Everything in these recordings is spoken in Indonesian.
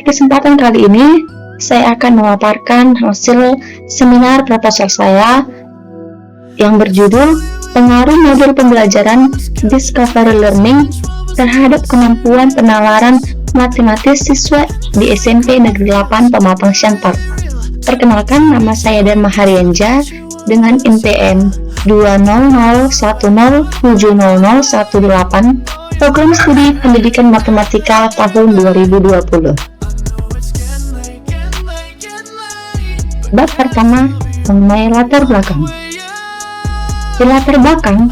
kesempatan kali ini, saya akan memaparkan hasil seminar proposal saya yang berjudul Pengaruh Modul Pembelajaran Discovery Learning terhadap kemampuan penalaran matematis siswa di SMP Negeri 8 Pematang Siantar. Perkenalkan, nama saya Dharma Haryanza dengan NPM 201070018, Program Studi Pendidikan Matematika tahun 2020. Bab pertama mengenai latar belakang. Di latar belakang,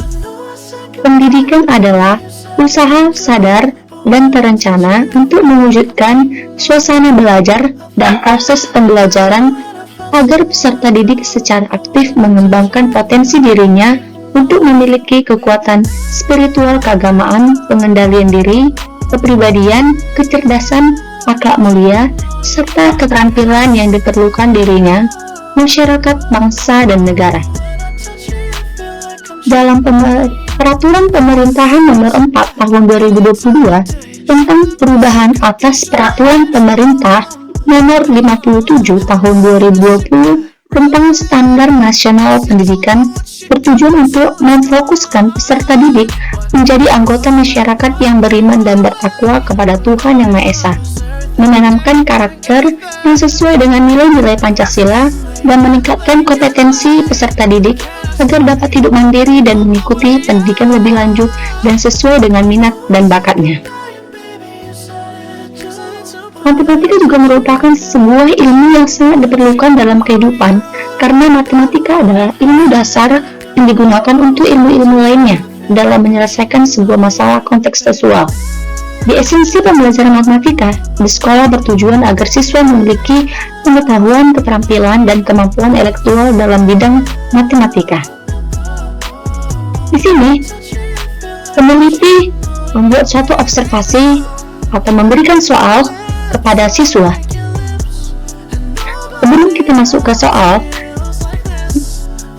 pendidikan adalah usaha sadar dan terencana untuk mewujudkan suasana belajar dan proses pembelajaran agar peserta didik secara aktif mengembangkan potensi dirinya untuk memiliki kekuatan spiritual keagamaan, pengendalian diri, kepribadian, kecerdasan, akhlak mulia, serta keterampilan yang diperlukan dirinya, masyarakat, bangsa, dan negara. Dalam Peraturan Pemerintahan Nomor 4 Tahun 2022 tentang perubahan atas Peraturan Pemerintah Nomor 57 Tahun 2020 tentang Standar Nasional Pendidikan bertujuan untuk memfokuskan peserta didik menjadi anggota masyarakat yang beriman dan bertakwa kepada Tuhan Yang Maha Esa, menanamkan karakter yang sesuai dengan nilai-nilai Pancasila, dan meningkatkan kompetensi peserta didik agar dapat hidup mandiri dan mengikuti pendidikan lebih lanjut dan sesuai dengan minat dan bakatnya. Matematika juga merupakan sebuah ilmu yang sangat diperlukan dalam kehidupan, karena matematika adalah ilmu dasar yang digunakan untuk ilmu-ilmu lainnya dalam menyelesaikan sebuah masalah kontekstual. Di esensi pembelajaran matematika, di sekolah bertujuan agar siswa memiliki pengetahuan, keterampilan, dan kemampuan intelektual dalam bidang matematika. Di sini, peneliti membuat suatu observasi atau memberikan soal kepada siswa. Sebelum kita masuk ke soal,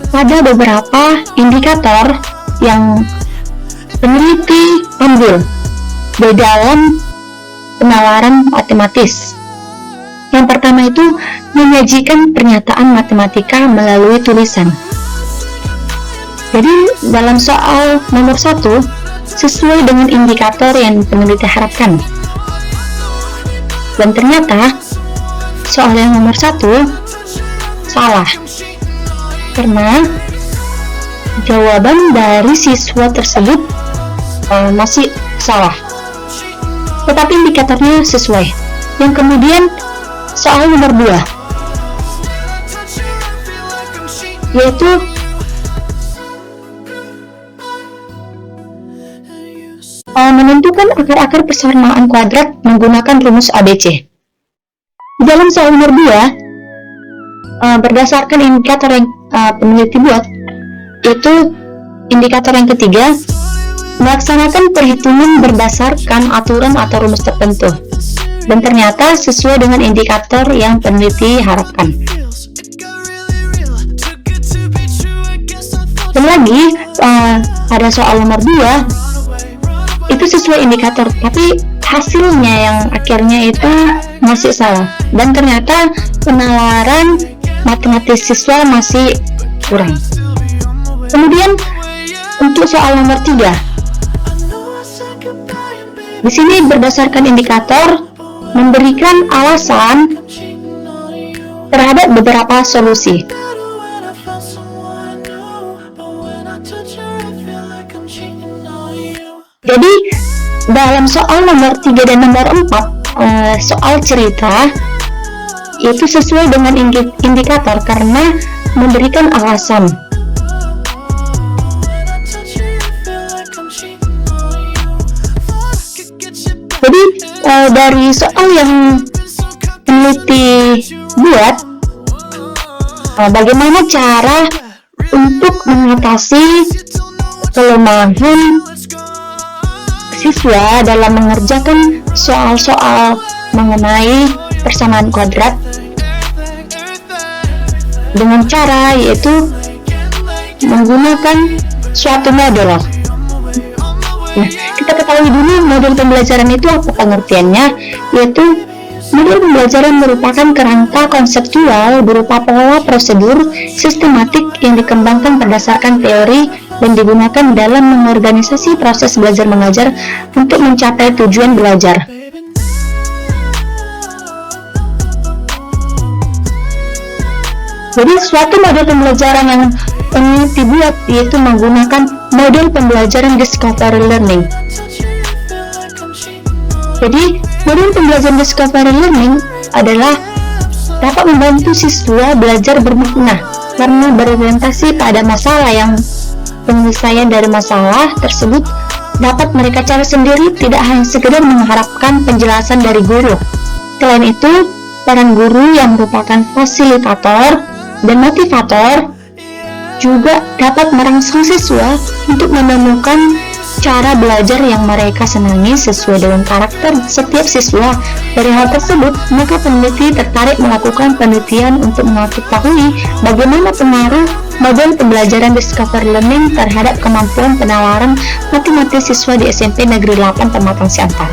ada beberapa indikator yang peneliti ambil di dalam penalaran matematis. Yang pertama itu menyajikan pernyataan matematika melalui tulisan. Jadi dalam soal nomor 1 sesuai dengan indikator yang peneliti harapkan. Dan ternyata soal yang nomor 1 salah, karena jawaban dari siswa tersebut masih salah, tetapi indikatornya sesuai. Yang kemudian soal nomor 2, yaitu menentukan akar-akar persamaan kuadrat menggunakan rumus ABC. Di dalam soal nomor 2, berdasarkan indikator yang peneliti buat, yaitu indikator yang ketiga, melaksanakan perhitungan berdasarkan aturan atau rumus tertentu, dan ternyata sesuai dengan indikator yang peneliti harapkan. Dan lagi pada soal nomor 2 itu sesuai indikator, tapi hasilnya yang akhirnya itu masih salah, dan ternyata penalaran matematis siswa masih kurang. Kemudian untuk soal nomor 3, di sini berdasarkan indikator memberikan alasan terhadap beberapa solusi. Jadi dalam soal nomor 3 dan nomor 4, soal cerita itu sesuai dengan indikator karena memberikan alasan. Jadi dari soal yang peneliti buat, bagaimana cara untuk mengatasi kelemahan siswa dalam mengerjakan soal-soal mengenai persamaan kuadrat dengan cara yaitu menggunakan suatu model. Nah, kita ketahui dulu model pembelajaran itu apa pengertiannya, yaitu Model pembelajaran merupakan kerangka konseptual berupa pola prosedur sistematik yang dikembangkan berdasarkan teori dan digunakan dalam mengorganisasi proses belajar mengajar untuk mencapai tujuan belajar. Jadi suatu model pembelajaran yang peneliti buat yaitu menggunakan model pembelajaran discovery learning. Jadi model pembelajaran discovery learning adalah dapat membantu siswa belajar bermakna karena berorientasi pada masalah yang penyelesaian dari masalah tersebut dapat mereka cari sendiri, tidak hanya sekedar mengharapkan penjelasan dari guru. Selain itu, peran guru yang merupakan fasilitator dan motivator juga dapat merangsang siswa untuk menemukan cara belajar yang mereka senangi sesuai dengan karakter setiap siswa. Dari hal tersebut, maka peneliti tertarik melakukan penelitian untuk mengetahui bagaimana pengaruh model pembelajaran discovery learning terhadap kemampuan penalaran matematika siswa di SMP Negeri 8 Pematang Siantar.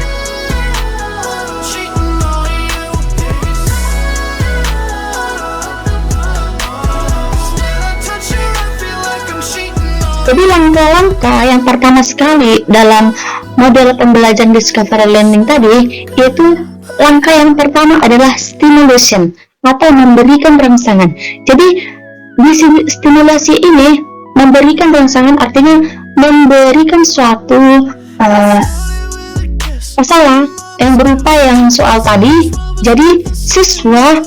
Jadi langkah-langkah yang pertama sekali dalam model pembelajaran discovery learning tadi, yaitu langkah yang pertama adalah stimulation atau memberikan rangsangan. Jadi di sini stimulasi ini memberikan rangsangan artinya memberikan suatu masalah yang berupa yang soal tadi. Jadi siswa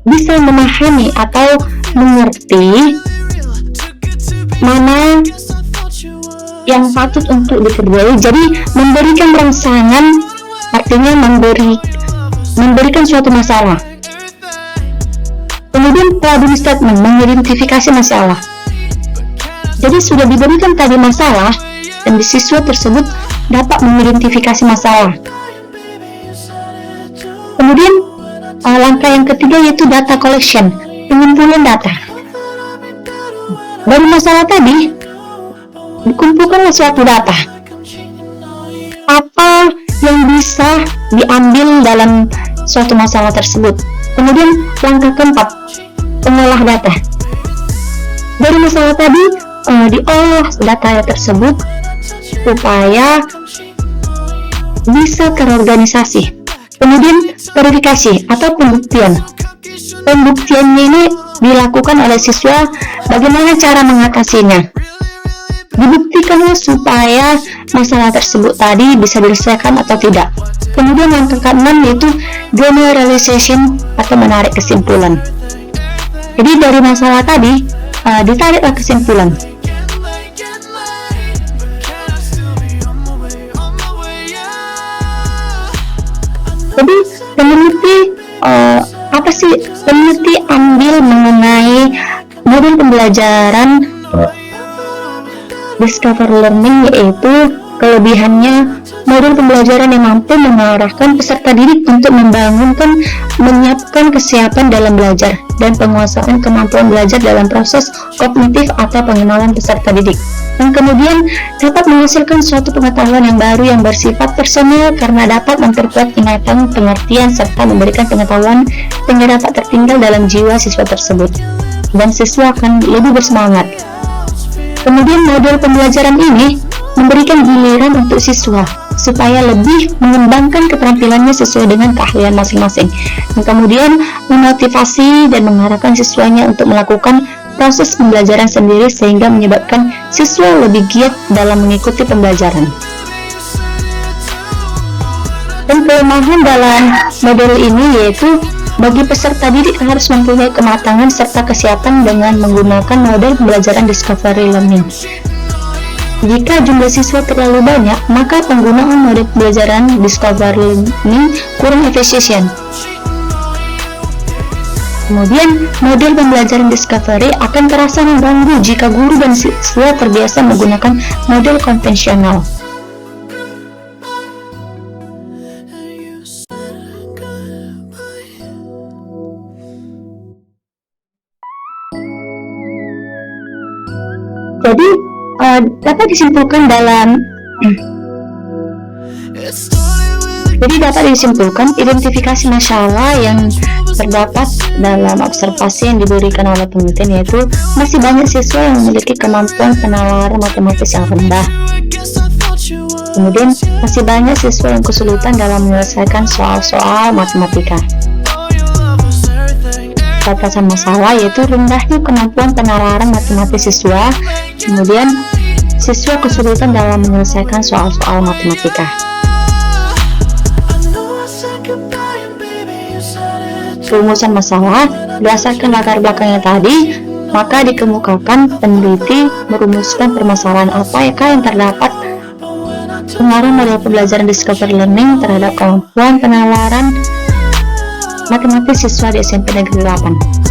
bisa memahami atau mengerti mana yang patut untuk dikerjai. Jadi memberikan rangsangan artinya memberikan suatu masalah. Kemudian problem statement mengidentifikasi masalah. Jadi sudah diberikan tadi masalah dan siswa tersebut dapat mengidentifikasi masalah. Kemudian langkah yang ketiga yaitu data collection, pengumpulan data. Dari masalah tadi, dikumpulkanlah suatu data. Apa yang bisa diambil dalam suatu masalah tersebut. Kemudian langkah keempat, pengolah data. Dari masalah tadi, diolah data tersebut supaya bisa terorganisasi. Kemudian verifikasi atau pembuktian. Pembuktiannya ini dilakukan oleh siswa bagaimana cara mengatasinya. Dibuktikanlah supaya masalah tersebut tadi bisa diselesaikan atau tidak. Kemudian yang keenam yaitu generalization atau menarik kesimpulan. Jadi dari masalah tadi ditariklah kesimpulan. Jadi peneliti apa sih peneliti ambil mengenai model pembelajaran discovery learning, yaitu kelebihannya model pembelajaran yang mampu mengarahkan peserta didik untuk menyiapkan kesiapan dalam belajar dan penguasaan kemampuan belajar dalam proses kognitif atau pengenalan peserta didik, dan kemudian dapat menghasilkan suatu pengetahuan yang baru yang bersifat personal karena dapat memperkuat ingatan, pengertian, serta memberikan pengetahuan sehingga dapat tertinggal dalam jiwa siswa tersebut dan siswa akan lebih bersemangat. Kemudian model pembelajaran ini memberikan giliran untuk siswa supaya lebih mengembangkan keterampilannya sesuai dengan keahlian masing-masing, dan kemudian memotivasi dan mengarahkan siswanya untuk melakukan proses pembelajaran sendiri sehingga menyebabkan siswa lebih giat dalam mengikuti pembelajaran. Dan kelemahan dalam model ini yaitu bagi peserta didik harus mempunyai kematangan serta kesiapan dengan menggunakan model pembelajaran discovery learning. Jika jumlah siswa terlalu banyak, maka penggunaan model pembelajaran discovery learning kurang efisien. Kemudian, model pembelajaran discovery akan terasa mengganggu jika guru dan siswa terbiasa menggunakan model konvensional. Jadi, dapat disimpulkan dalam Jadi dapat disimpulkan identifikasi masalah yang terdapat dalam observasi yang diberikan oleh penelitian, yaitu masih banyak siswa yang memiliki kemampuan penalaran matematis yang rendah. Kemudian masih banyak siswa yang kesulitan dalam menyelesaikan soal-soal matematika. Batasan masalah yaitu rendahnya kemampuan penalaran matematis siswa, kemudian siswa kesulitan dalam menyelesaikan soal-soal matematika. Rumusan masalah berdasarkan latar belakangnya tadi, maka dikemukakan peneliti merumuskan permasalahan apa yang terdapat pengaruh model pembelajaran discovery learning terhadap kemampuan penalaran matematis siswa di SMP Negeri 8.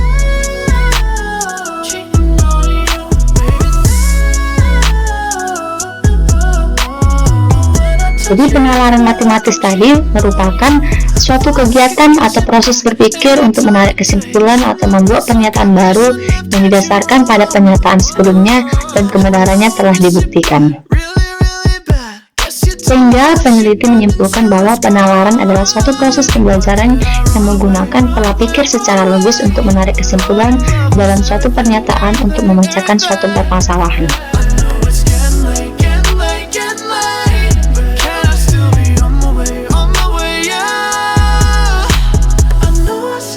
Jadi penalaran matematis tadi merupakan suatu kegiatan atau proses berpikir untuk menarik kesimpulan atau membuat pernyataan baru yang didasarkan pada pernyataan sebelumnya dan kebenarannya telah dibuktikan. Sehingga peneliti menyimpulkan bahwa penalaran adalah suatu proses pembelajaran yang menggunakan pola pikir secara logis untuk menarik kesimpulan dalam suatu pernyataan untuk memecahkan suatu permasalahan.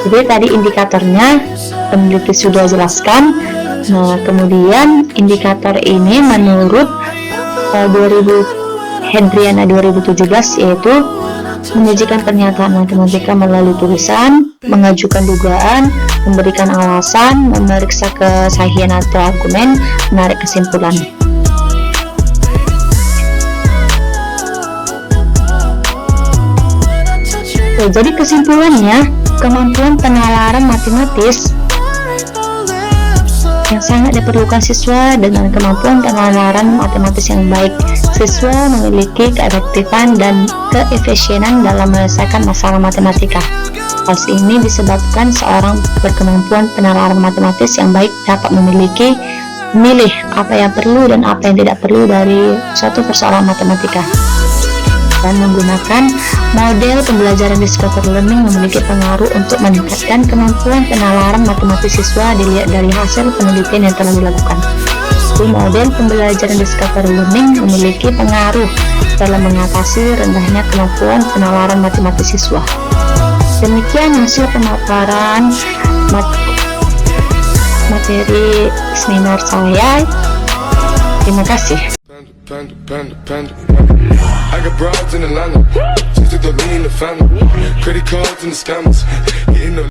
Jadi tadi indikatornya peneliti sudah jelaskan. Nah, kemudian indikator ini menurut Hendriana 2017 yaitu menyajikan pernyataan matematika melalui tulisan, mengajukan dugaan, memberikan alasan, memeriksa kesahihan atau argumen, menarik kesimpulan. Jadi kesimpulannya, kemampuan penalaran matematis yang sangat diperlukan siswa dengan kemampuan penalaran matematis yang baik. Siswa memiliki keefektifan dan keefisienan dalam menyelesaikan masalah matematika. Hal ini disebabkan seorang berkemampuan penalaran matematis yang baik dapat memilih apa yang perlu dan apa yang tidak perlu dari suatu persoalan matematika. Dan menggunakan model pembelajaran discovery learning memiliki pengaruh untuk meningkatkan kemampuan penalaran matematis siswa dilihat dari hasil penelitian yang telah dilakukan. Jadi model pembelajaran discovery learning memiliki pengaruh dalam mengatasi rendahnya kemampuan penalaran matematis siswa. Demikian hasil pemaparan materi seminar saya. Terima kasih. I got broads in Atlanta, just to throw me in the family. Credit cards and the scammers, getting the